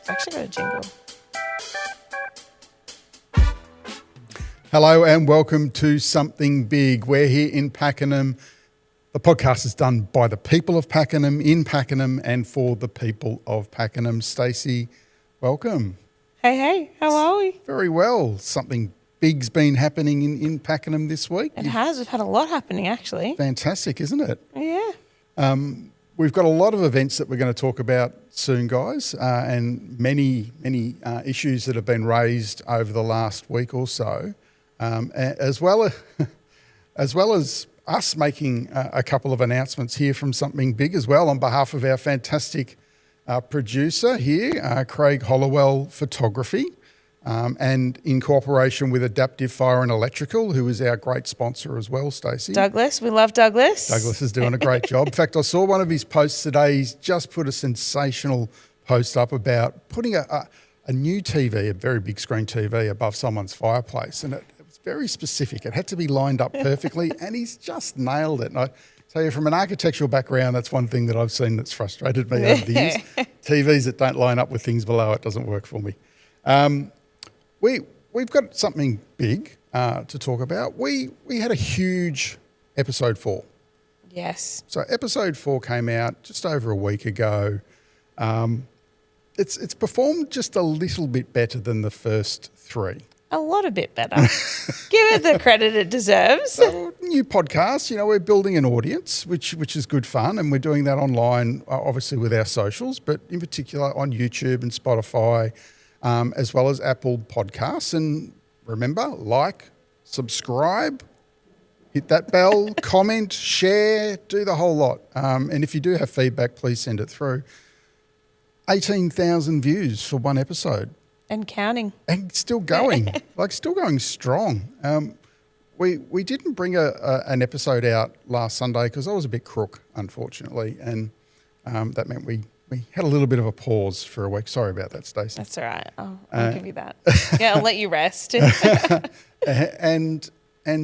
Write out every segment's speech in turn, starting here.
It's actually got a jingle. Hello and welcome to Something Big. We're here in Pakenham. The podcast is done by the people of Pakenham, in Pakenham, and for the people of Pakenham. Stacey, welcome. Hey, how are we? Very well. Something big's been happening in Pakenham this week. It has. We've had a lot happening, actually. Fantastic, isn't it? Yeah. We've got a lot of events that we're going to talk about soon, guys, and many issues that have been raised over the last week or so, as well as us making a couple of announcements here from Something Big as well on behalf of our fantastic producer here, Craig Hollowell Photography, and in cooperation with Adaptive Fire and Electrical, who is our great sponsor as well, Stacey. Douglas, we love Douglas. Douglas is doing a great job. In fact, I saw one of his posts today. He's just put a sensational post up about putting a new TV, a very big screen TV, above someone's fireplace, and it was very specific. It had to be lined up perfectly, and he's just nailed it. And I tell you, from an architectural background, that's one thing that I've seen that's frustrated me over the years. TVs that don't line up with things below it doesn't work for me. We've got something big to talk about. We had a huge episode 4. Yes. So episode 4 came out just over a week ago. It's performed just a little bit better than the first 3. A lot a bit better. Give it the credit it deserves. So, new podcast, we're building an audience, which is good fun, and we're doing that online, obviously with our socials, but in particular on YouTube and Spotify, as well as Apple Podcasts. And remember, like, subscribe, hit that bell, comment, share, do the whole lot. And if you do have feedback, please send it through. 18,000 views for one episode. And counting. And still going, still going strong. We didn't bring an episode out last Sunday because I was a bit crook, unfortunately, and that meant we had a little bit of a pause for a week. Sorry about that, Stacey. That's all right. I'll give you that. Yeah, I'll let you rest. And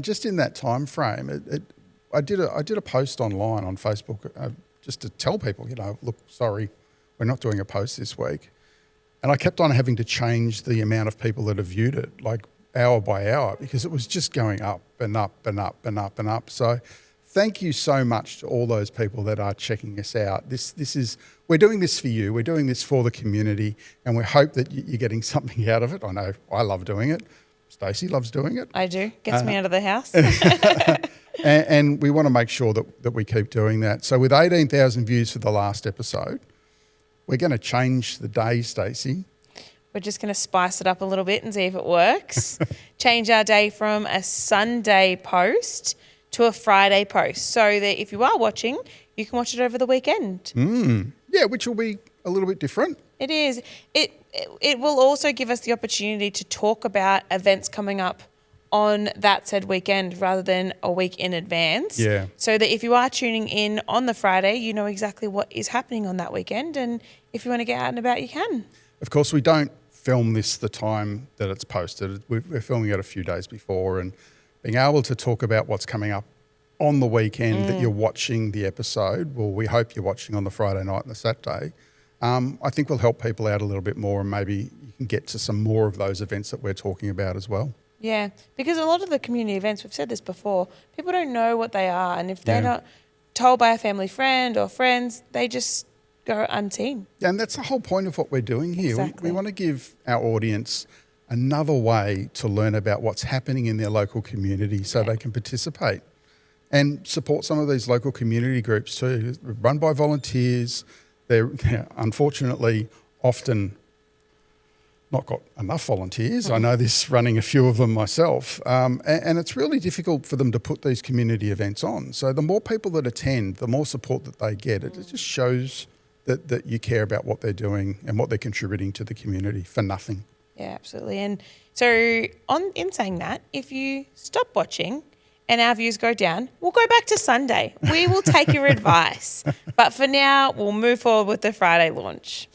just in that time frame, I did a post online on Facebook just to tell people, look, sorry, we're not doing a post this week. And I kept on having to change the amount of people that have viewed it, like hour by hour, because it was just going up and up and up and up and up. So thank you so much to all those people that are checking us out. We're doing this for you. We're doing this for the community, and we hope that you're getting something out of it. I know I love doing it. Stacey loves doing it. I do. Gets me out of the house. and we want to make sure that we keep doing that. So with 18,000 views for the last episode, we're going to change the day, Stacey. We're just going to spice it up a little bit and see if it works. Change our day from a Sunday post to a Friday post so that if you are watching, you can watch it over the weekend. Yeah, which will be a little bit different. It is. It will also give us the opportunity to talk about events coming up on that said weekend rather than a week in advance. Yeah. So that if you are tuning in on the Friday, you know exactly what is happening on that weekend, and if you want to get out and about, you can. Of course, we don't film this the time that it's posted. We're filming it a few days before, and being able to talk about what's coming up on the weekend that you're watching the episode, well, we hope you're watching on the Friday night and the Saturday, I think will help people out a little bit more, and maybe you can get to some more of those events that we're talking about as well. Yeah, because a lot of the community events, we've said this before, people don't know what they are, and if they're not told by a family friend or friends, they just go unseen. Yeah, and that's the whole point of what we're doing here. Exactly. We want to give our audience another way to learn about what's happening in their local community so they can participate and support some of these local community groups too, run by volunteers. They're unfortunately often not got enough volunteers. I know this running a few of them myself. And it's really difficult for them to put these community events on. So the more people that attend, the more support that they get. It just shows that you care about what they're doing and what they're contributing to the community for nothing. Yeah, absolutely. And so in saying that, if you stop watching and our views go down, we'll go back to Sunday. We will take your advice. But for now, we'll move forward with the Friday launch.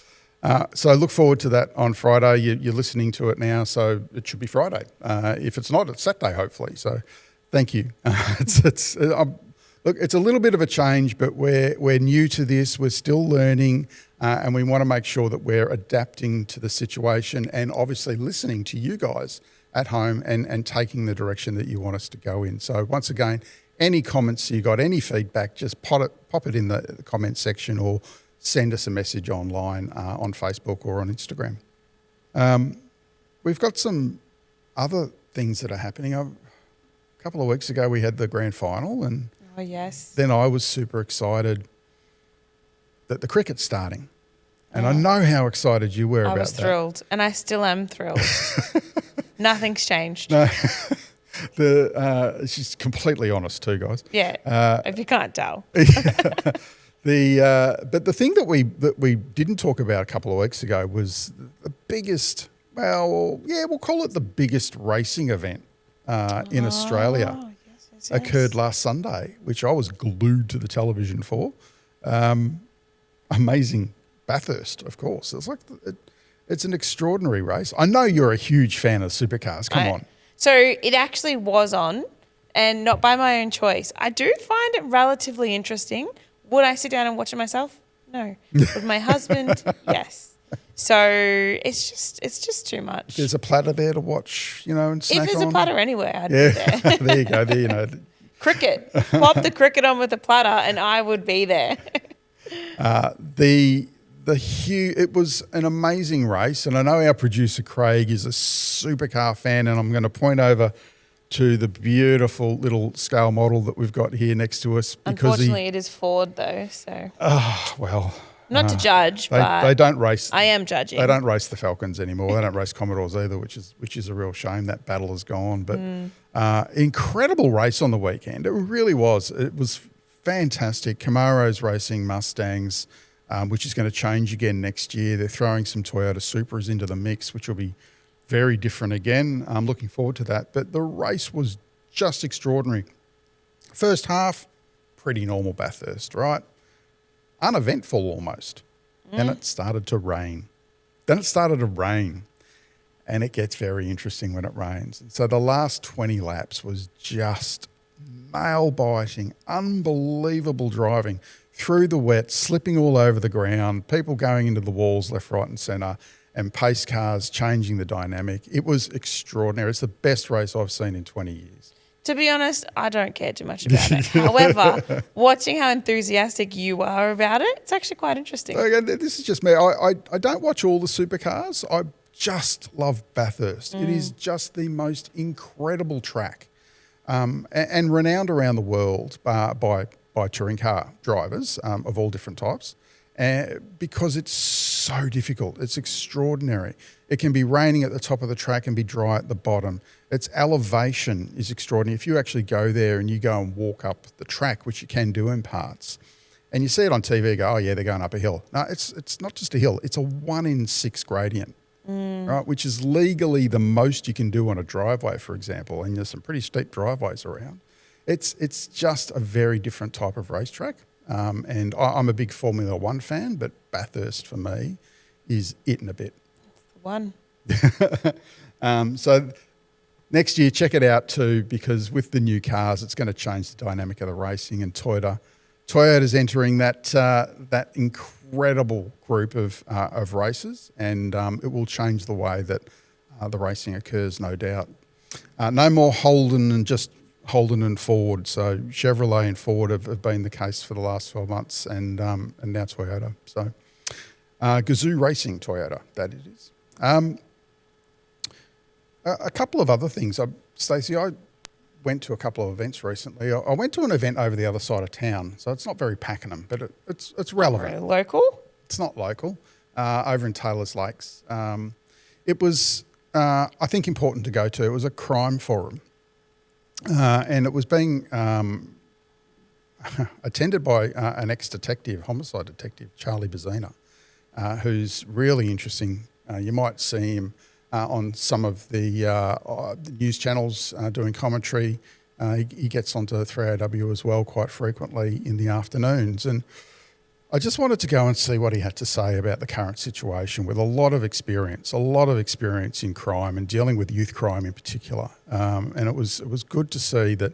So look forward to that on Friday. You're listening to it now, so it should be Friday. If it's not, it's Saturday, hopefully. So thank you. Look, it's a little bit of a change, but we're new to this. We're still learning, and we want to make sure that we're adapting to the situation and obviously listening to you guys at home and taking the direction that you want us to go in. So once again, any comments you got, any feedback, just pop it in the comment section or send us a message online on Facebook or on Instagram. We've got some other things that are happening. A couple of weeks ago, we had the grand final, and Oh, yes. then I was super excited that the cricket's starting. And I know how excited you were about that. I was thrilled, and I still am thrilled. Nothing's changed. No, she's completely honest too, guys. Yeah, if you can't tell. But the thing that we didn't talk about a couple of weeks ago was the biggest, we'll call it the biggest racing event in Australia. Yes. Occurred last Sunday, which I was glued to the television for. Amazing Bathurst, of course. It's an extraordinary race. I know you're a huge fan of supercars. Come on. So it actually was on, and not by my own choice. I do find it relatively interesting. Would I sit down and watch it myself? No. With my husband, yes. So it's just too much. There's a platter there to watch, and snack on. If there's a platter anywhere, I'd be there. There you go. There, Cricket. Pop the cricket on with a platter, and I would be there. It was an amazing race, and I know our producer Craig is a supercar fan, and I'm going to point over to the beautiful little scale model that we've got here next to us. Unfortunately, it is Ford though, so. Not to judge, but they don't race. I am judging. They don't race the Falcons anymore. They don't race Commodores either, which is a real shame. That battle is gone. But incredible race on the weekend. It really was. It was fantastic. Camaro's racing Mustangs, which is going to change again next year. They're throwing some Toyota Supras into the mix, which will be very different again. I'm looking forward to that. But the race was just extraordinary. First half, pretty normal Bathurst, right? Uneventful almost. Then it started to rain. And it gets very interesting when it rains. And so the last 20 laps was just nail-biting, unbelievable driving through the wet, slipping all over the ground, people going into the walls left, right and centre, and pace cars changing the dynamic. It was extraordinary. It's the best race I've seen in 20 years. To be honest, I don't care too much about it. However, watching how enthusiastic you are about it, it's actually quite interesting. Okay, this is just me. I don't watch all the supercars. I just love Bathurst. It is just the most incredible track and renowned around the world by touring car drivers of all different types because it's so difficult. It's extraordinary. It can be raining at the top of the track and be dry at the bottom. Its elevation is extraordinary. If you actually go there and you go and walk up the track, which you can do in parts, and you see it on TV, you go, oh yeah, they're going up a hill. No, it's not just a hill. It's a 1 in 6 gradient, right? Which is legally the most you can do on a driveway, for example. And there's some pretty steep driveways around. It's just a very different type of racetrack. And I'm a big Formula One fan, but Bathurst for me is it in a bit. It's the one. So next year, check it out too, because with the new cars, it's going to change the dynamic of the racing. And Toyota's entering that incredible group of races, and it will change the way that the racing occurs, no doubt. No more Holden and Ford. So Chevrolet and Ford have been the case for the last 12 months, and now Toyota. So Gazoo Racing Toyota, that it is. A couple of other things. Stacey, I went to a couple of events recently. I went to an event over the other side of town, so it's not very Pakenham, but it's relevant. Really local? It's not local. Over in Taylor's Lakes. It was, I think, important to go to. It was a crime forum, and it was being attended by an ex-detective, homicide detective, Charlie Bazzina, who's really interesting. You might see him on some of the news channels doing commentary. He gets onto 3AW as well quite frequently in the afternoons. And I just wanted to go and see what he had to say about the current situation with a lot of experience in crime and dealing with youth crime in particular. And it was good to see that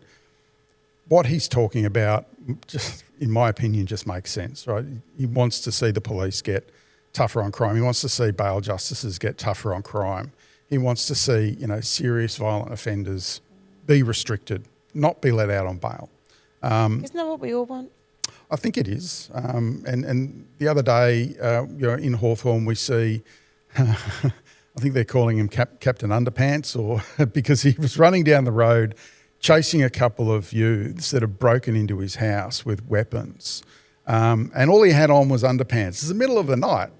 what he's talking about just in my opinion, just makes sense, right? He wants to see the police get tougher on crime. He wants to see bail justices get tougher on crime. He wants to see, serious violent offenders be restricted, not be let out on bail. Isn't that what we all want? I think it is. And the other day, in Hawthorn, we see, I think they're calling him Captain Underpants, or because he was running down the road chasing a couple of youths that had broken into his house with weapons. And all he had on was underpants. It's the middle of the night.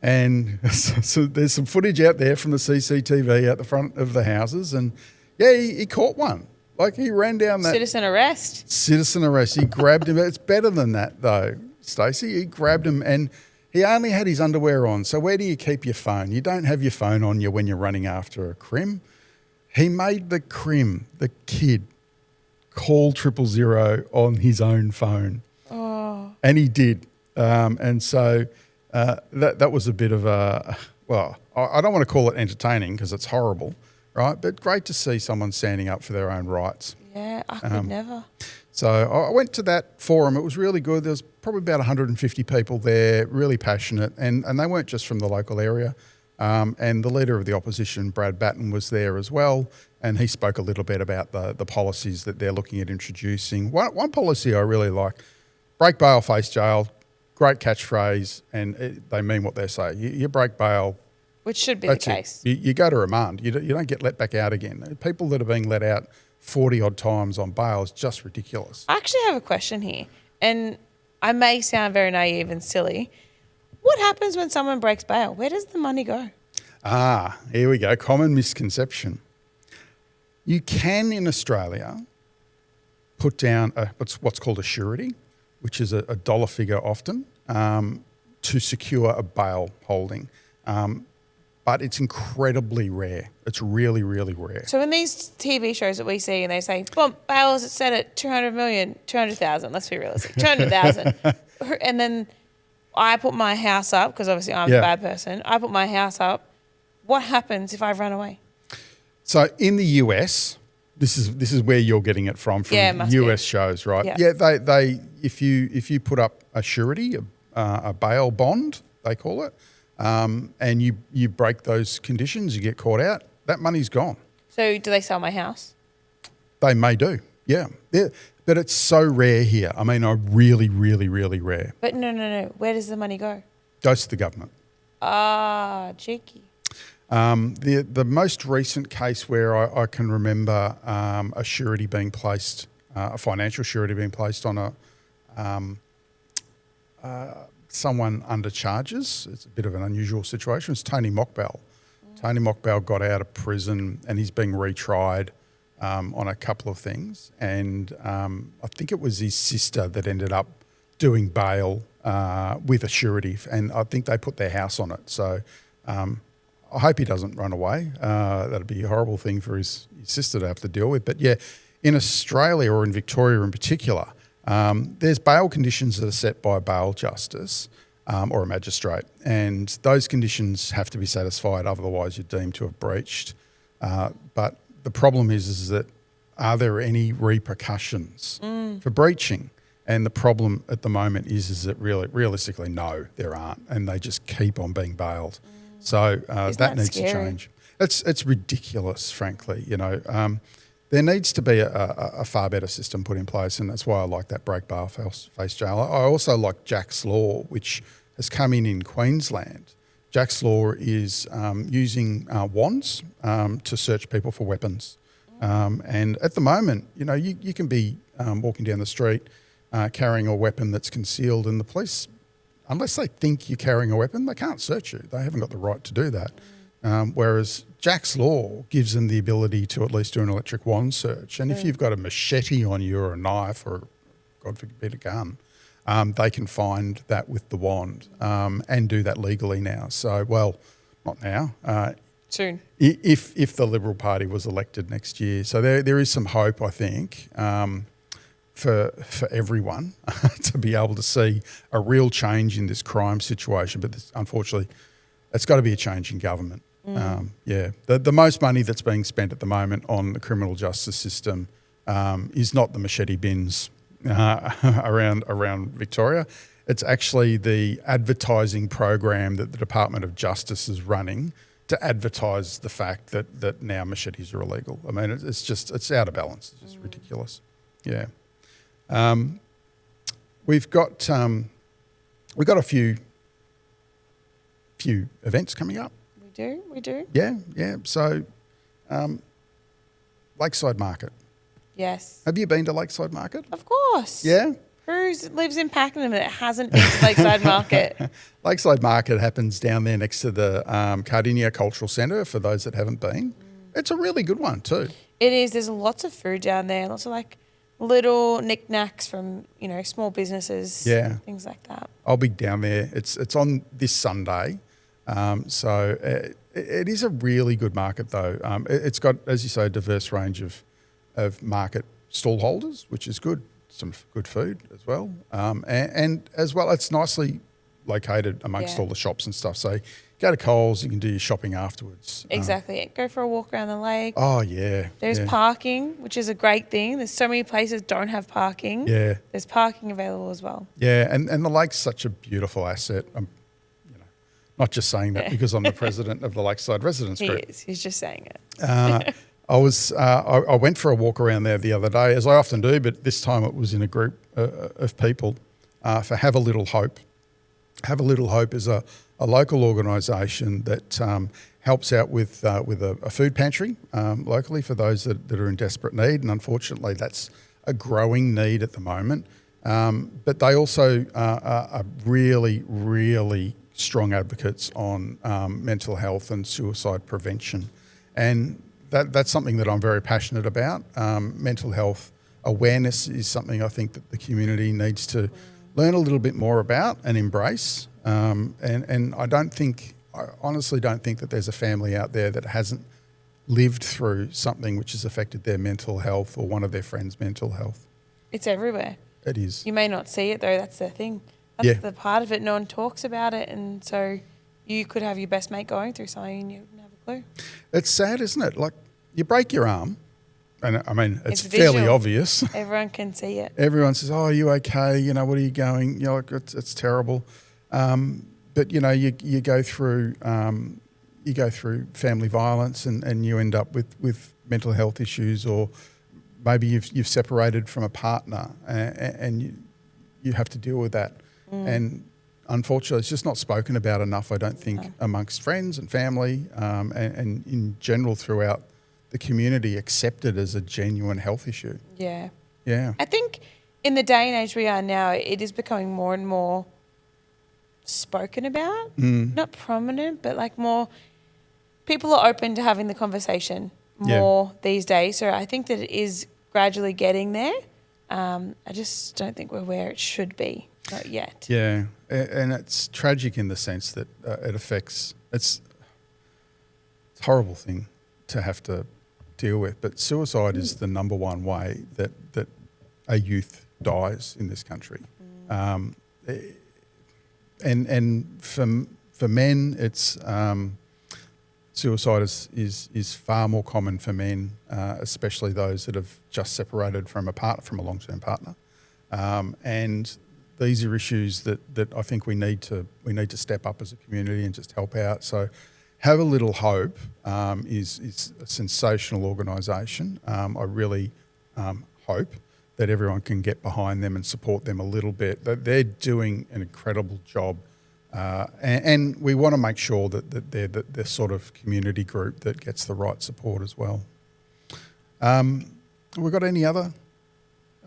And so there's some footage out there from the CCTV out the front of the houses. And, yeah, he caught one. Like, he ran down that... Citizen arrest. Citizen arrest. He grabbed him. It's better than that, though, Stacey. He grabbed him and he only had his underwear on. So where do you keep your phone? You don't have your phone on you when you're running after a crim. He made the kid, call 000 on his own phone. Oh. And he did. And so that was a bit of a... Well, I don't want to call it entertaining because it's horrible, right? But great to see someone standing up for their own rights. Yeah, I could never. So I went to that forum. It was really good. There was probably about 150 people there, really passionate, and they weren't just from the local area. And the leader of the opposition, Brad Batten, was there as well, and he spoke a little bit about the policies that they're looking at introducing. One policy I really like, break bail, face jail, great catchphrase, and they mean what they say. You break bail. Which should be the case. You go to remand. You don't get let back out again. People that are being let out 40-odd times on bail is just ridiculous. I actually have a question here, and I may sound very naive and silly. What happens when someone breaks bail? Where does the money go? Here we go. Common misconception. You can, in Australia, put down what's called a surety, which is a dollar figure often, to secure a bail holding. But it's incredibly rare. It's really, really rare. So in these TV shows that we see and they say, well, bail is set at 200,000, let's be realistic, 200,000. And then I put my house up, because obviously I'm a bad person. I put my house up. What happens if I run away? So in the US, this is where you're getting it from US shows, right? Yeah, they if you put up a surety, a bail bond, they call it, and you break those conditions, you get caught out, that money's gone. So do they sell my house? They may do, yeah. But it's so rare here. I mean, really, really, really rare. But no. Where does the money go? Goes to the government. Cheeky. The most recent case where I can remember a surety being placed, a financial surety being placed on someone under charges. It's a bit of an unusual situation. It's Tony Mockbell. Tony Mockbell got out of prison and he's being retried on a couple of things. And I think it was his sister that ended up doing bail with a surety, and I think they put their house on it. So I hope he doesn't run away. That'd be a horrible thing for his sister to have to deal with. But yeah, in Australia or in Victoria in particular, there's bail conditions that are set by a bail justice or a magistrate, and those conditions have to be satisfied, otherwise you're deemed to have breached. But the problem is that are there any repercussions for breaching? And the problem at the moment is that realistically, no, there aren't, and they just keep on being bailed. So that needs to change. It's ridiculous, frankly. There needs to be a far better system put in place, and that's why I like that break bail, face jail. I also like Jack's Law, which has come in Queensland. Jack's Law is using wands to search people for weapons. And at the moment, you can be walking down the street carrying a weapon that's concealed, and the police, unless they think you're carrying a weapon, they can't search you. They haven't got the right to do that. Whereas Jack's Law gives them the ability to at least do an electric wand search. And if you've got a machete on you or a knife or, God forbid, a gun, they can find that with the wand and do that legally now. So, well, not now. Soon. If the Liberal Party was elected next year. So there is some hope, I think, for everyone to be able to see a real change in this crime situation. But unfortunately, it's got to be a change in government. The most money that's being spent at the moment on the criminal justice system is not the machete bins around Victoria. It's actually the advertising program that the Department of Justice is running to advertise the fact that now machetes are illegal. I mean, it's out of balance. It's just ridiculous. Yeah. We've got a few events coming up. We do. Yeah. So, Lakeside Market. Yes. Have you been to Lakeside Market? Of course. Yeah. Who lives in Pakenham that hasn't been to Lakeside Market? Lakeside Market happens down there next to the Cardinia Cultural Centre, for those that haven't been. It's a really good one too. It is. There's lots of food down there. Lots of little knickknacks from, small businesses. Yeah. Things like that. I'll be down there. It's on this Sunday. So it is a really good market though. It's got, as you say, a diverse range of market stall holders, which is good. Some good food as well. And as well, it's nicely located amongst all the shops and stuff. So go to Coles, you can do your shopping afterwards. Exactly. Go for a walk around the lake. Oh, yeah. There's parking, which is a great thing. There's so many places don't have parking. Yeah. There's parking available as well. Yeah, and the lake's such a beautiful asset. I'm not just saying that because I'm the president of the Lakeside Residents Group. He is. He's just saying it. I went for a walk around there the other day, as I often do, but this time it was in a group of people for Have a Little Hope. Have a Little Hope is a local organisation that helps out with a food pantry locally for those that are in desperate need, and unfortunately that's a growing need at the moment. But they also are really, really strong advocates on mental health and suicide prevention. And that's something that I'm very passionate about. Mental health awareness is something I think that the community needs to learn a little bit more about and embrace. And I honestly don't think that there's a family out there that hasn't lived through something which has affected their mental health or one of their friends' mental health. It's everywhere. It is. You may not see it though, that's the thing. That's the part of it. No one talks about it, and so you could have your best mate going through something and you wouldn't have a clue. It's sad, isn't it? Like, you break your arm, and I mean, it's visual. fairly obvious. Everyone can see it. Everyone says, "Oh, are you okay? What are you going? Like, it's terrible." But you go through family violence, and you end up with mental health issues, or maybe you've separated from a partner, and you have to deal with that. And unfortunately, it's just not spoken about enough, I don't think, amongst friends and family, and in general throughout the community, accepted as a genuine health issue. Yeah. Yeah. I think in the day and age we are now, it is becoming more and more spoken about. Not prominent, but more people are open to having the conversation more these days. So I think that it is gradually getting there. I just don't think we're where it should be. Not yet. Yeah, and it's tragic in the sense that it affects. It's a horrible thing to have to deal with, but suicide is the number one way that a youth dies in this country. And for men, it's suicide is far more common for men, especially those that have just separated from a long-term partner, and these are issues that I think we need to step up as a community and just help out. So, Have a Little Hope is a sensational organisation. I really hope that everyone can get behind them and support them a little bit. They're doing an incredible job, and we want to make sure that they're the sort of community group that gets the right support as well. Have we got any other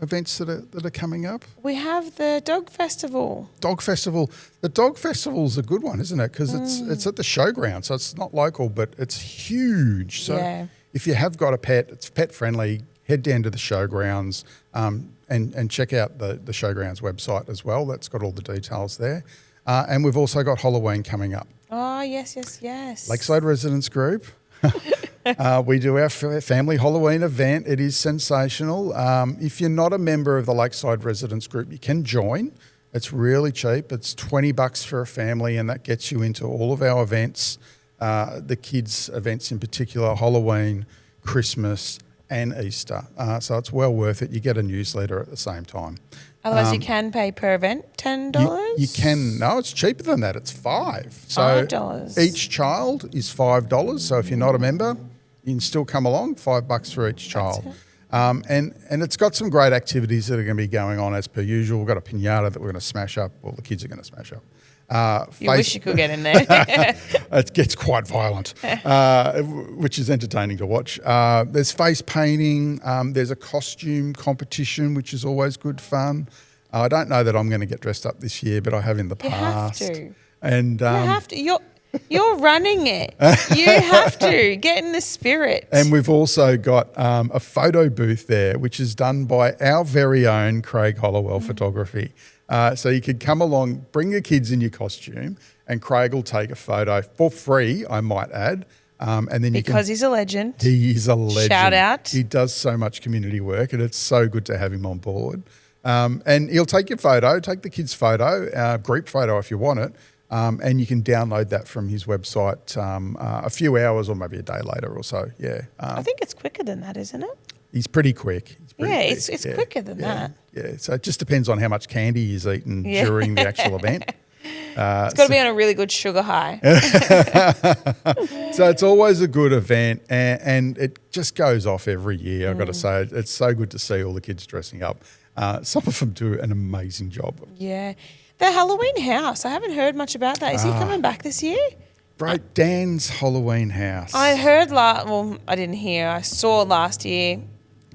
events that are coming up? We have the Dog Festival. Dog Festival. The Dog Festival's a good one, isn't it? Because it's at the showground, so it's not local, but it's huge. So if you have got a pet, it's pet friendly. Head down to the showgrounds and check out the showgrounds website as well. That's got all the details there. And we've also got Halloween coming up. Oh, yes. Lakeside Residents Group. We do our family Halloween event. It is sensational. If you're not a member of the Lakeside Residents Group, you can join. It's really cheap. It's $20 for a family, and that gets you into all of our events, the kids' events in particular, Halloween, Christmas, and Easter. So it's well worth it. You get a newsletter at the same time. Otherwise, you can pay per event $10. You can. No, it's cheaper than that. It's $5. So $5. each child is $5. So if you're not a member, you can still come along. $5 for each child. And it's got some great activities that are going to be going on as per usual. We've got a piñata that we're going to smash up. Well, the kids are going to smash up. You wish you could get in there. It gets quite violent, which is entertaining to watch. There's face painting. There's a costume competition, which is always good fun. I don't know that I'm going to get dressed up this year, but I have in the past. You have to. And you have to. You're running it. You have to get in the spirit. And we've also got a photo booth there, which is done by our very own Craig Hollowell Photography. So you could come along, bring your kids in your costume, and Craig will take a photo for free, I might add. And then he's a legend. He is a legend. Shout out. He does so much community work, and it's so good to have him on board. And he'll take your photo, take the kids' photo, group photo if you want it, and you can download that from his website a few hours or maybe a day later or so. Yeah. I think it's quicker than that, isn't it? He's pretty quick. It's quicker than that. Yeah, so it just depends on how much candy he's eaten during the actual event. It's got to be on a really good sugar high. So it's always a good event, and it just goes off every year, I've got to say. It's so good to see all the kids dressing up. Some of them do an amazing job. Yeah. The Halloween house, I haven't heard much about that. Is he coming back this year? Right, Dan's Halloween house. I heard I didn't hear. I saw last year.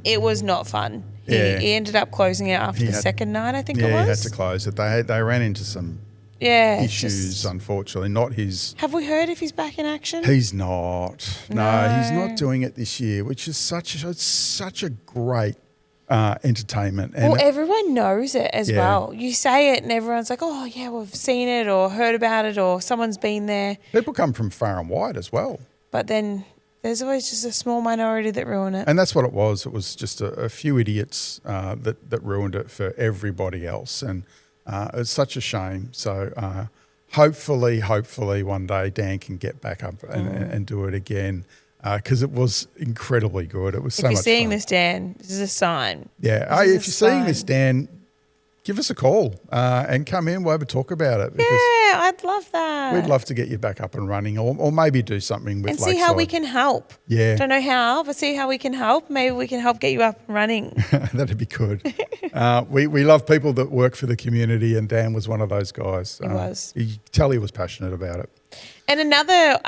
It was not fun. He ended up closing it after the second night, I think it was. Yeah, he had to close it. They ran into some issues, unfortunately. Not his. Have we heard if he's back in action? He's not. No, he's not doing it this year, which is such a great entertainment. And everyone knows it as well. You say it and everyone's like, oh, yeah, we've seen it or heard about it or someone's been there. People come from far and wide as well. But then there's always just a small minority that ruin it. And that's what it was. It was just a few idiots that ruined it for everybody else. And it's such a shame. So hopefully one day Dan can get back up and do it again. Because it was incredibly good. It was so much fun. If you're seeing this, Dan, this is a sign. Yeah. If you're seeing this, Dan, give us a call and come in. We'll have a talk about it. Yeah, I'd love that. We'd love to get you back up and running or maybe do something with Lakeside. And see how we can help. Yeah. Don't know how, but see how we can help. Maybe we can help get you up and running. That'd be good. We love people that work for the community, and Dan was one of those guys. He was. You could tell he was passionate about it. And another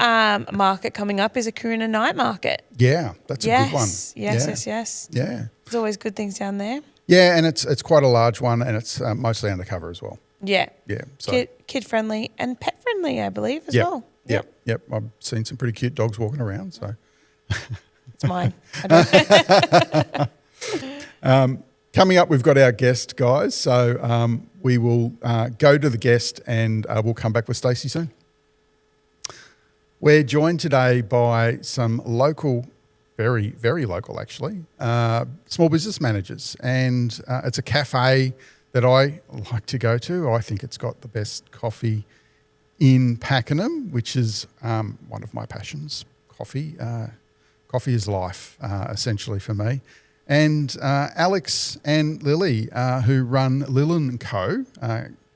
market coming up is a Coorina night market. Yeah, that's a good one. Yes. Yeah. There's always good things down there. Yeah, and it's quite a large one, and it's mostly undercover as well. Yeah. Yeah. So. Kid friendly and pet friendly, I believe, as well. Yep. I've seen some pretty cute dogs walking around. So it's mine. Coming up, we've got our guest, guys. So we will go to the guest, and we'll come back with Stacey soon. We're joined today by some local, very, very local actually, small business managers. And it's a cafe that I like to go to. I think it's got the best coffee in Pakenham, which is one of my passions, coffee. Coffee is life, essentially for me. And Alex and Lilly, who run Lilin Co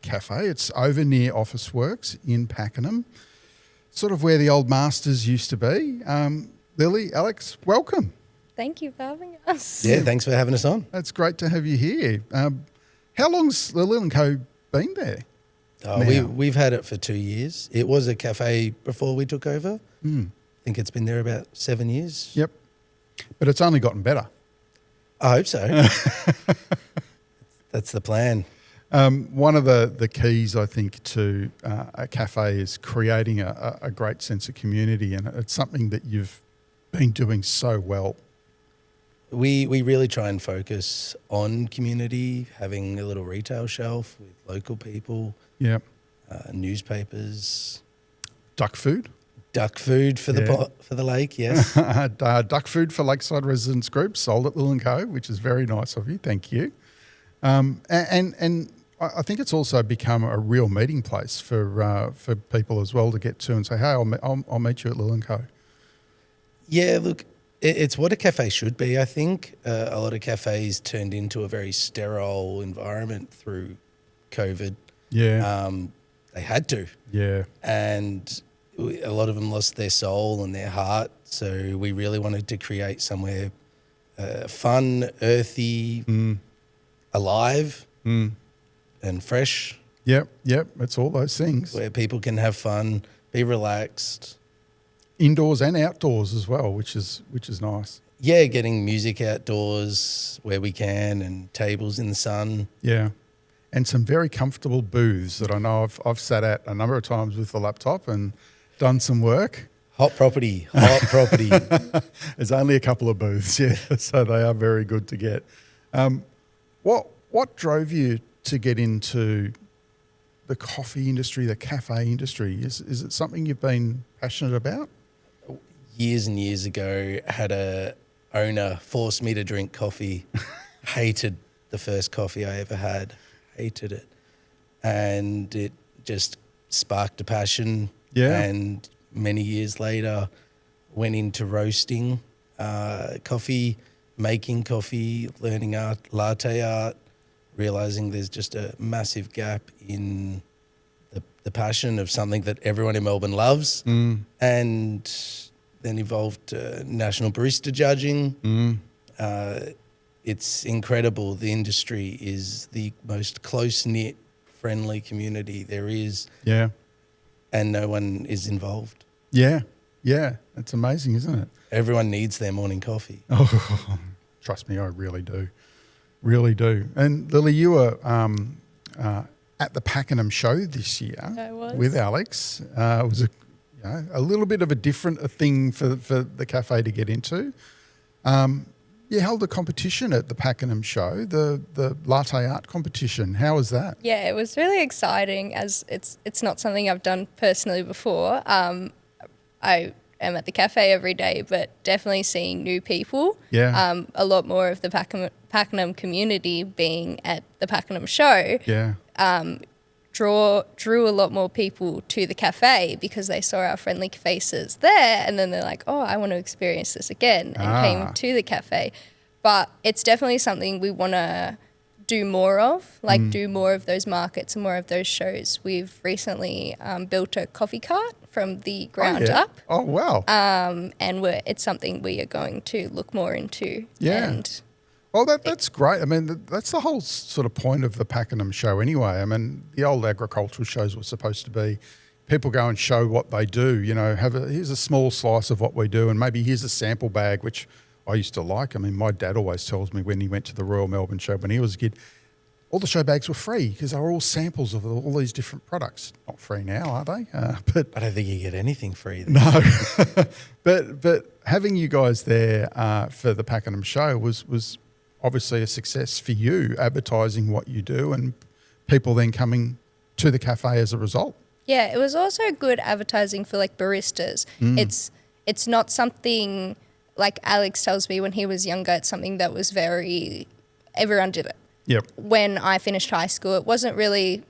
Cafe. It's over near Office Works in Pakenham. Sort of where the old masters used to be. Lilly, Alex, welcome. Thank you for having us. Yeah, thanks for having us on. It's great to have you here. How long's Lillian Co been there? We've had it for 2 years. It was a cafe before we took over. I think it's been there about 7 years. Yep. But it's only gotten better. I hope so. That's the plan. One of the keys, I think, to a cafe is creating a great sense of community, and it's something that you've been doing so well. We really try and focus on community, having a little retail shelf with local people. Yep. Newspapers. Duck food. Duck food for the lake, yes. Duck food for Lakeside Residents Group, sold at Lilin Co, which is very nice of you. Thank you. And I think it's also become a real meeting place for people as well to get to and say, hey, I'll meet you at Lillian Co. Yeah, look, It's what a cafe should be, I think. A lot of cafes turned into a very sterile environment through COVID. Yeah. They had to. Yeah. And a lot of them lost their soul and their heart. So we really wanted to create somewhere fun, earthy, alive, and fresh, Yep. It's all those things. where people can have fun, be relaxed. Indoors and outdoors as well, which is nice. Yeah, getting music outdoors where we can and tables in the sun. Yeah. And some very comfortable booths that I know I've sat at a number of times with the laptop and done some work. Hot property, hot property. There's only a couple of booths, yeah, so they are very good to get. What drove you to get into the coffee industry, the cafe industry? Is it something you've been passionate about? Years and years ago, had a owner force me to drink coffee. Hated the first coffee I ever had. Hated it. And it just sparked a passion. Yeah. And many years later, went into roasting coffee, making coffee, learning art, latte art, realizing there's just a massive gap in the passion of something that everyone in Melbourne loves. And then evolved national barista judging. It's incredible. The industry is the most close-knit, friendly community there is. Yeah. And no one is involved. Yeah. It's amazing, isn't it? Everyone needs their morning coffee. Oh, trust me, I really do. Really do. And Lily, you were at the Pakenham show this year I was. with Alex. It was a little bit of a different thing for the cafe to get into. You held a competition at the Pakenham show, the latte art competition. How was that? Yeah, it was really exciting as it's not something I've done personally before. I am at the cafe every day, but definitely seeing new people. Yeah. A lot more of the Pakenham community being at the Pakenham show. Yeah. Drew a lot more people to the cafe because they saw our friendly faces there, and then they're like, oh, I want to experience this again, and came to the cafe. But it's definitely something we want to do more of, like do more of those markets and more of those shows. We've recently built a coffee cart from the ground up. Oh, wow. And it's something we are going to look more into. Yeah. And Well, that's great. I mean, that's the whole sort of point of the Pakenham show anyway. I mean, the old agricultural shows were supposed to be people go and show what they do, here's a small slice of what we do, and maybe here's a sample bag, which I used to like. I mean, my dad always tells me when he went to the Royal Melbourne show when he was a kid, all the show bags were free because they were all samples of all these different products. Not free now, are they? But I don't think you get anything free. no. but having you guys there for the Pakenham show was obviously a success for you, advertising what you do and people then coming to the cafe as a result. yeah, it was also good advertising for like baristas. It's not something like Alex tells me when he was younger. It's something that was everyone did it. Yep. When I finished high school, it wasn't really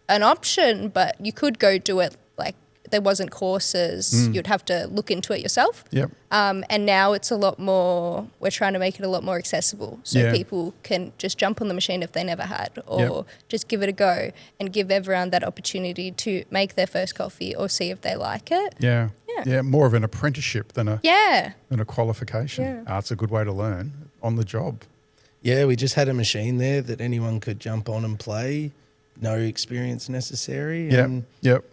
an option, but you could go do it. Like there wasn't courses. You'd have to look into it yourself. Yep. And now it's a lot more, we're trying to make it a lot more accessible so people can just jump on the machine if they never had, or just give it a go and give everyone that opportunity to make their first coffee or see if they like it. Yeah. Yeah, more of an apprenticeship than a qualification. Yeah. It's a good way to learn on the job. Yeah, we just had a machine there that anyone could jump on and play. No experience necessary. Yep.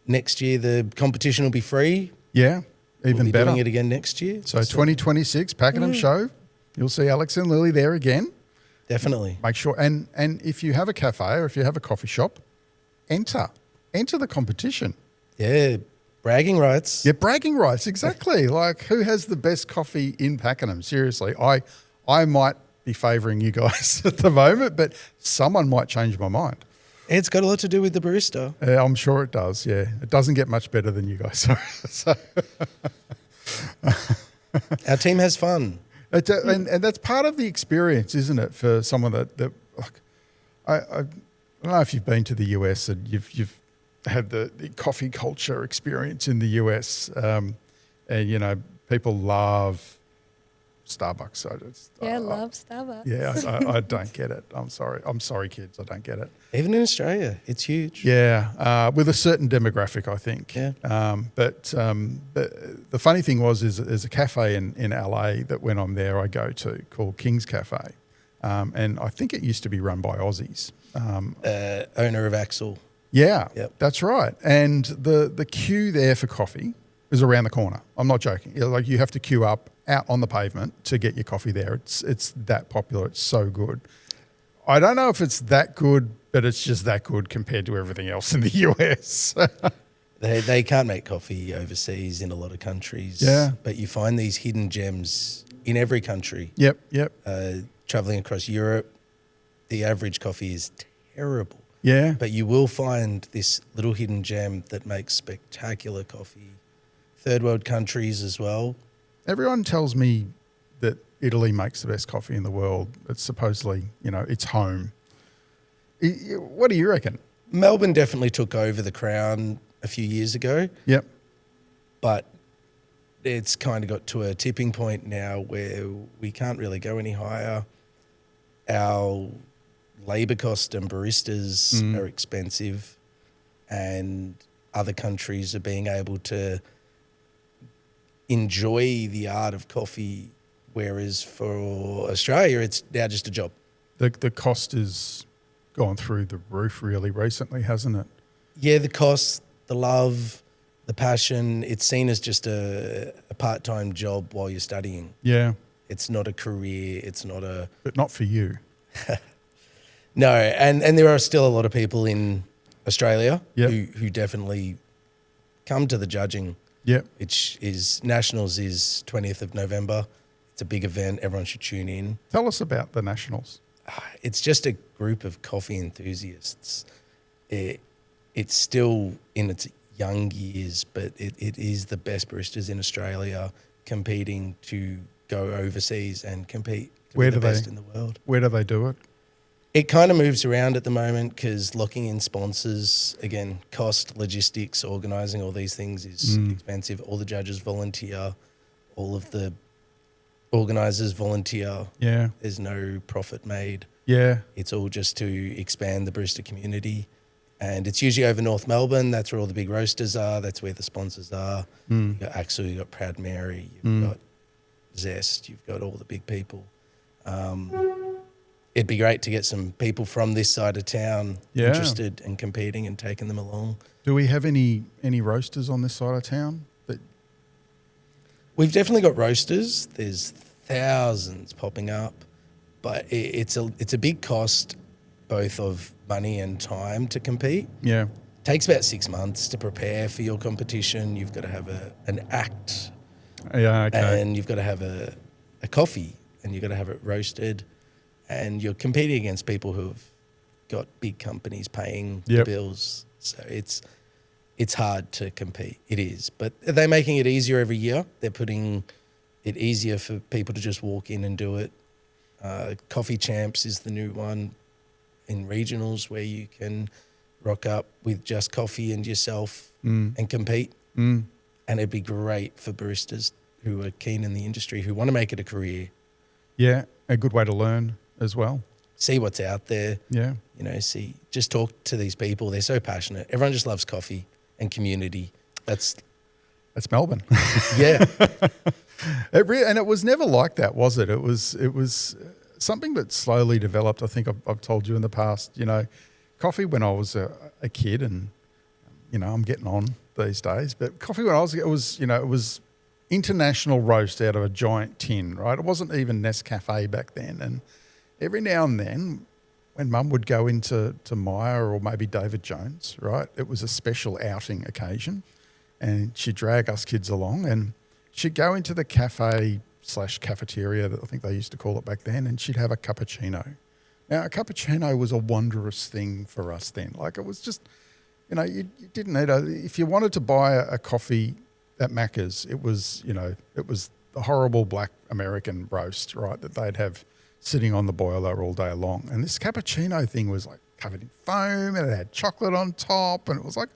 Next year, the competition will be free. Yeah, even We'll be better. doing it again next year. So 2026 Pakenham show, you'll see Alex and Lily there again. Definitely. Make sure, and if you have a cafe or if you have a coffee shop, enter the competition. Yeah, bragging rights. Yeah, bragging rights, exactly. Like, who has the best coffee in Pakenham? Seriously, I might be favouring you guys at the moment, but someone might change my mind. It's got a lot to do with the barista. I'm sure it does, yeah. It doesn't get much better than you guys. So Our team has fun. and that's part of the experience, isn't it, for someone that like, I don't know if you've been to the US and you've had the coffee culture experience in the US, and people love Starbucks. Yeah, love Starbucks. Yeah, I don't get it. I'm sorry, kids. I don't get it. Even in Australia, it's huge. Yeah, with a certain demographic, I think. Yeah. But the funny thing was, there's a cafe in LA that when I'm there, I go to called King's Cafe. And I think it used to be run by Aussies. Owner of Axel. Yeah, Yep. that's right. And the queue there for coffee is around the corner. I'm not joking. Like, you have to queue up out on the pavement to get your coffee there. It's that popular. It's so good. I don't know if it's that good, but it's just that good compared to everything else in the US. They can't make coffee overseas in a lot of countries. Yeah. But you find these hidden gems in every country. Yep. Traveling across Europe, the average coffee is terrible. Yeah. But you will find this little hidden gem that makes spectacular coffee. Third world countries as well. Everyone tells me that Italy makes the best coffee in the world. It's supposedly, it's home. What do you reckon? Melbourne definitely took over the crown a few years ago. Yep. But it's kind of got to a tipping point now where we can't really go any higher. Our labour cost and baristas are expensive, and other countries are being able to enjoy the art of coffee, whereas for Australia, it's now just a job. The cost has gone through the roof really recently, hasn't it? Yeah, the cost, the love, the passion, it's seen as just a part-time job while you're studying. Yeah. It's not a career. It's not a... But not for you. No, and there are still a lot of people in Australia Yep. who definitely come to the judging, Yep. which is... Nationals is 20th of November. It's a big event. Everyone should tune in. Tell us about the Nationals. It's just a group of coffee enthusiasts. It's still in its young years, but it is the best baristas in Australia competing to go overseas and compete to be the best in the world. Where do they do it? It kind of moves around at the moment because locking in sponsors, again, cost, logistics, organising all these things is expensive. All the judges volunteer. All of the organisers volunteer. Yeah. There's no profit made. Yeah. It's all just to expand the barista community. And it's usually over North Melbourne. That's where all the big roasters are. That's where the sponsors are. You've got Axel, you've got Proud Mary, you've got Zest, you've got all the big people. It'd be great to get some people from this side of town interested in competing and taking them along. Do we have any roasters on this side of town? We've definitely got roasters. There's thousands popping up, but it's a big cost, both of money and time to compete. Yeah. Takes about 6 months to prepare for your competition. You've got to have an act, Yeah, okay. and you've got to have a coffee, and you've got to have it roasted, and you're competing against people who've got big companies paying the bills. So it's hard to compete. It is, but they're making it easier every year. They're putting it easier for people to just walk in and do it. Coffee Champs is the new one in regionals where you can rock up with just coffee and yourself and compete. And it'd be great for baristas who are keen in the industry, who want to make it a career. Yeah, a good way to learn as well. See what's out there. Yeah. Just talk to these people. They're so passionate. Everyone just loves coffee and community. That's Melbourne. Yeah. And it was never like that, was it? It was something that slowly developed. I think I've told you in the past, coffee when I was a kid, and, I'm getting on these days, but coffee when I was, it was international roast out of a giant tin, right? It wasn't even Nescafe back then. And every now and then when Mum would go into Myer or maybe David Jones, right, it was a special outing occasion, and she'd drag us kids along, and she'd go into the cafe/cafeteria, that I think they used to call it back then, and she'd have a cappuccino. Now, a cappuccino was a wondrous thing for us then. Like, it was just, you didn't need if you wanted to buy a coffee at Macca's, it was the horrible black American roast, right, that they'd have sitting on the boiler all day long. And this cappuccino thing was like covered in foam, and it had chocolate on top, and it was like,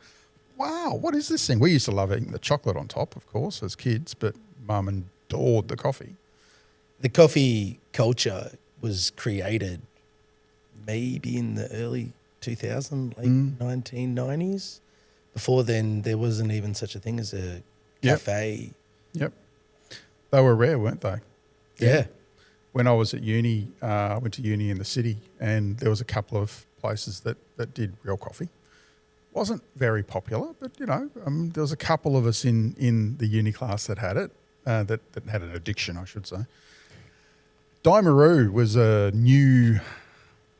wow, what is this thing? We used to love eating the chocolate on top, of course, as kids, but Mum adored the coffee. the coffee culture was created maybe in the early 2000s, late 1990s. Before then, there wasn't even such a thing as a cafe. Yep. They were rare, weren't they? Yeah. When I was at uni, I went to uni in the city, and there was a couple of places that did real coffee. Wasn't very popular, but, there was a couple of us in the uni class that had it, that had an addiction, I should say. Daimaru was a new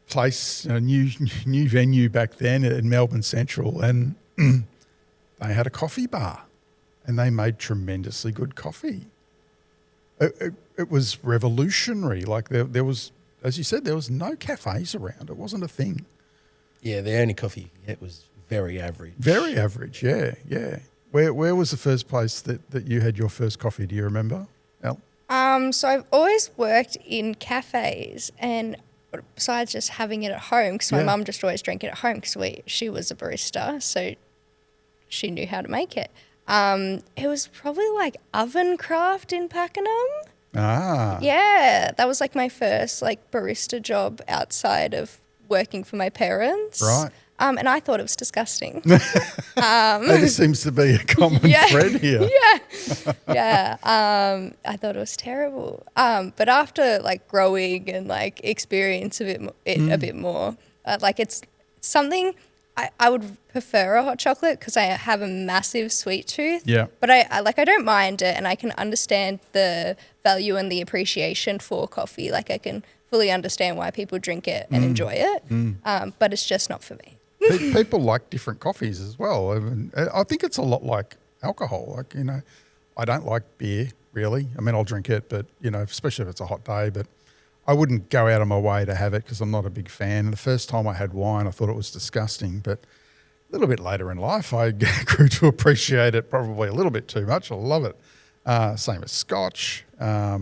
place, a new venue back then in Melbourne Central, and they had a coffee bar, and they made tremendously good coffee. It was revolutionary. Like there was, as you said, there was no cafes around. It wasn't a thing. Yeah, the only coffee it was very average. Very average, yeah. Where was the first place that you had your first coffee? Do you remember, Elle? So I've always worked in cafes, and besides just having it at home, because my mum just always drank it at home because she was a barista, so she knew how to make it. It was probably like Oven Craft in Pakenham. Ah. Yeah, that was like my first like barista job outside of working for my parents. Right. And I thought it was disgusting. This seems to be a common thread here. Yeah. I thought it was terrible. But after like growing and like experience it a bit more, like it's something I would prefer a hot chocolate because I have a massive sweet tooth. Yeah. But I don't mind it, and I can understand the value and the appreciation for coffee. Like I can fully understand why people drink it and enjoy it. But it's just not for me. People like different coffees as well. I think it's a lot like alcohol. Like, I don't like beer really. I mean, I'll drink it, but, especially if it's a hot day, but I wouldn't go out of my way to have it because I'm not a big fan. The first time I had wine, I thought it was disgusting, but a little bit later in life, I grew to appreciate it probably a little bit too much. I love it. Same as scotch. I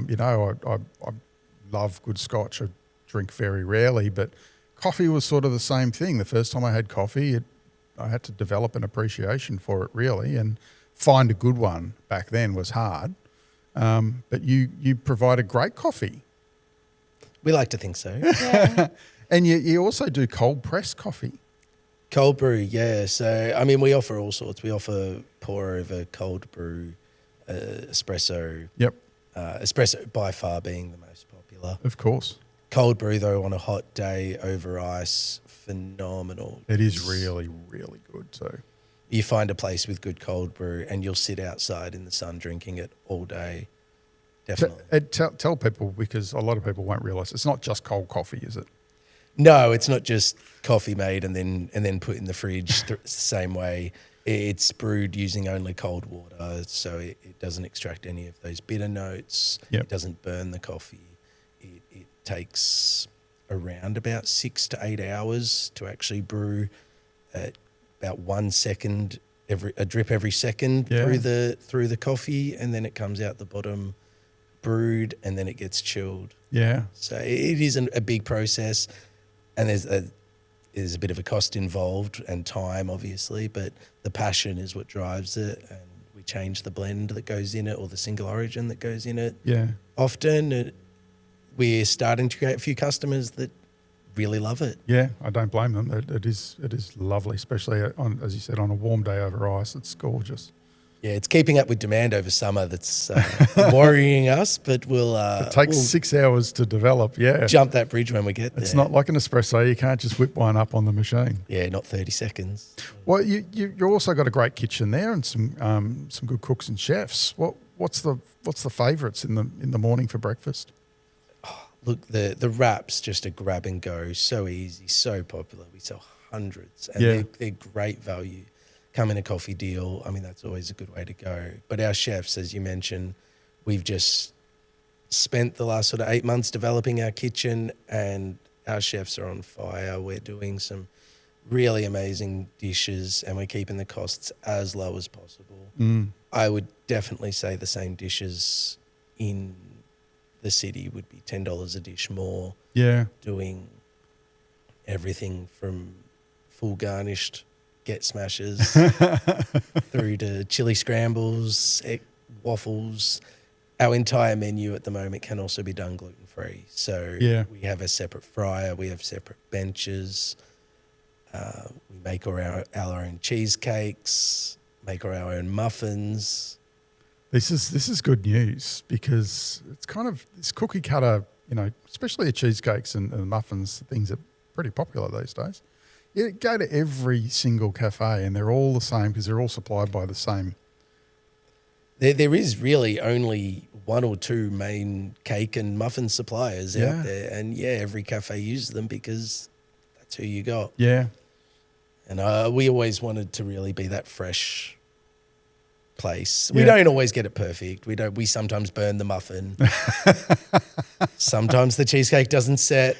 love good scotch. I drink very rarely, but coffee was sort of the same thing. The first time I had coffee, I had to develop an appreciation for it really, and find a good one back then was hard. But you provide a great coffee. We like to think so. Yeah. And you also do cold press coffee. Cold brew, yeah. So, I mean, we offer all sorts. We offer pour over, cold brew, espresso. Yep. Espresso by far being the most popular. Of course. Cold brew, though, on a hot day over ice, phenomenal. It is really, really good too. You find a place with good cold brew and you'll sit outside in the sun drinking it all day. Definitely. Tell people, because a lot of people won't realise it's not just cold coffee, is it? No, it's not just coffee made and then put in the fridge the same way. It's brewed using only cold water, so it doesn't extract any of those bitter notes. Yep. It doesn't burn the coffee. It takes around about 6 to 8 hours to actually brew at about 1 second, a drip every second through the coffee, and then it comes out the bottom brewed, and then it gets chilled. Yeah. So it isn't a big process, and there's a bit of a cost involved and time, obviously, but the passion is what drives it, and we change the blend that goes in it or the single origin that goes in it. Yeah. Often we're starting to create a few customers that really love it. Yeah, I don't blame them. It is lovely, especially on, as you said, on a warm day over ice. It's gorgeous. Yeah, it's keeping up with demand over summer that's worrying us, but it takes 6 hours to develop, jump that bridge when we get there. It's not like an espresso. You can't just whip one up on the machine. Yeah, not 30 seconds. Well, you've also got a great kitchen there and some good cooks and chefs. What's the favourites in the morning for breakfast? Look, the wraps, just a grab and go, so easy, so popular. We sell hundreds, and they're great value. Come in a coffee deal. I mean, that's always a good way to go. But our chefs, as you mentioned, we've just spent the last sort of 8 months developing our kitchen, and our chefs are on fire. We're doing some really amazing dishes, and we're keeping the costs as low as possible. I would definitely say the same dishes in the city would be $10 a dish more. Yeah. Doing everything from full garnished get smashes through to chili scrambles, waffles, our entire menu at the moment can also be done gluten-free. So we have a separate fryer, we have separate benches. We make our own cheesecakes, make our own muffins. This is good news because it's kind of this cookie cutter, especially the cheesecakes and the muffins, things are pretty popular these days. You go to every single cafe and they're all the same because they're all supplied by the same. There is really only one or two main cake and muffin suppliers out there. And every cafe uses them because that's who you got. Yeah. And we always wanted to really be that fresh place. We don't always get it perfect. We sometimes burn the muffin. Sometimes the cheesecake doesn't set,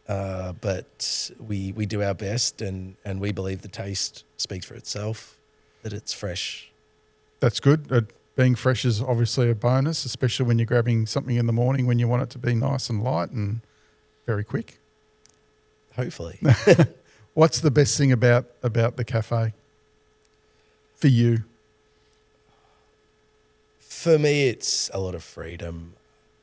but we do our best, and we believe the taste speaks for itself, that it's fresh. That's good. Being fresh is obviously a bonus, especially when you're grabbing something in the morning when you want it to be nice and light and very quick. Hopefully. What's the best thing about the cafe for you? For me, it's a lot of freedom.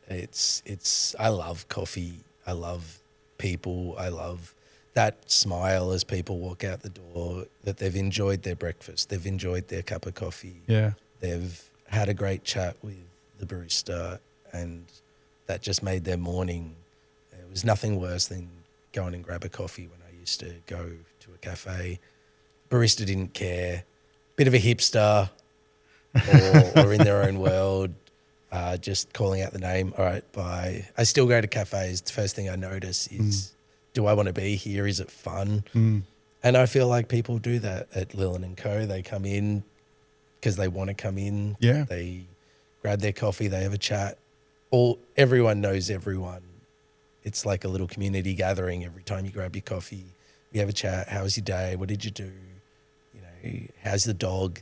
I love coffee. I love people. I love that smile as people walk out the door, that they've enjoyed their breakfast. They've enjoyed their cup of coffee. Yeah. They've had a great chat with the barista, and that just made their morning. It was nothing worse than going and grab a coffee when I used to go to a cafe. Barista didn't care. Bit of a hipster or in their own world, just calling out the name. All right, bye. I still go to cafes. The first thing I notice is, do I want to be here? Is it fun? And I feel like people do that at Lillian and Co. They come in because they want to come in. Yeah. They grab their coffee. They have a chat. Everyone knows everyone. It's like a little community gathering. Every time you grab your coffee, we have a chat. How was your day? What did you do? How's the dog?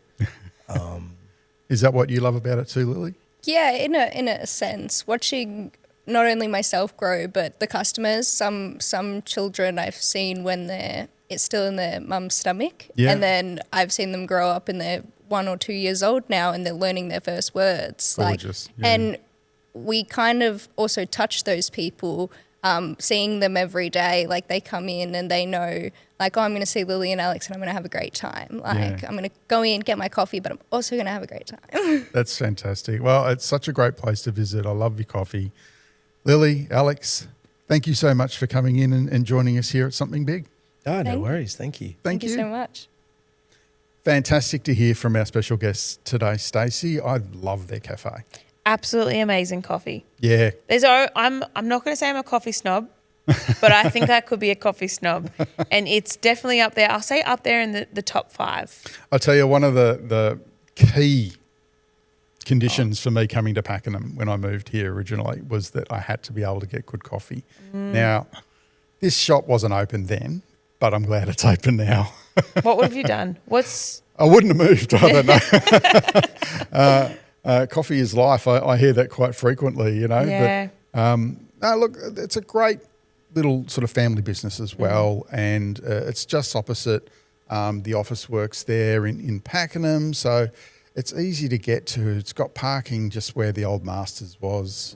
Is that what you love about it too, Lily? Yeah, in a sense, watching not only myself grow, but the customers. Some children I've seen when it's still in their mum's stomach, and then I've seen them grow up and they're 1 or 2 years old now, and they're learning their first words. Gorgeous. And we kind of also touch those people, seeing them every day. Like they come in and they know, like, oh, I'm going to see Lily and Alex and I'm going to have a great time. Like I'm going to go in, get my coffee, but I'm also going to have a great time. That's fantastic. Well, it's such a great place to visit. I love your coffee. Lily, Alex, thank you so much for coming in and joining us here at Something Big. Oh, no worries. Thank you. Thank you so much. Fantastic to hear from our special guest today, Stacey. I love their cafe. Absolutely amazing coffee. Yeah. I'm not going to say I'm a coffee snob, but I think I could be a coffee snob, and it's definitely up there. I'll say up there in the top 5. I'll tell you, one of the key conditions for me coming to Pakenham when I moved here originally was that I had to be able to get good coffee. Now, this shop wasn't open then, but I'm glad it's open now. What would have you done? I wouldn't have moved, I don't know. Coffee is life. I hear that quite frequently, Yeah. But, no, look, it's a great little sort of family business as well, and it's just opposite. The office works there in Pakenham, so it's easy to get to. It's got parking just where the old Masters was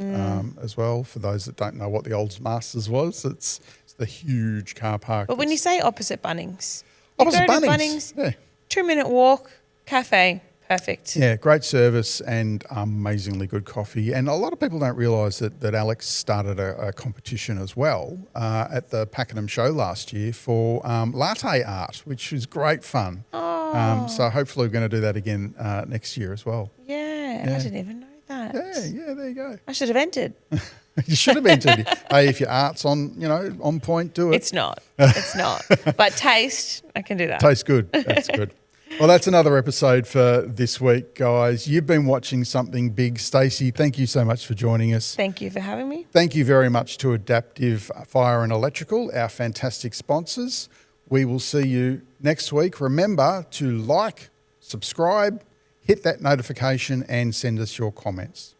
as well. For those that don't know what the old Masters was, it's the huge car park. But when you say opposite Bunnings, opposite go to Bunnings, yeah. 2-minute walk, cafe, perfect. Yeah, great service and amazingly good coffee. And a lot of people don't realise that Alex started a competition as well at the Pakenham show last year for latte art, which is great fun. Oh. So hopefully we're going to do that again next year as well. Yeah, I didn't even know that. Yeah, there you go. I should have entered. You should have entered. Hey, if your art's on point, do it. It's not. It's not. But taste, I can do that. Tastes good. That's good. Well, that's another episode for this week, guys. You've been watching Something Big. Stacey, thank you so much for joining us. Thank you for having me. Thank you very much to Adaptive Fire and Electrical, our fantastic sponsors. We will see you next week. Remember to like, subscribe, hit that notification and send us your comments.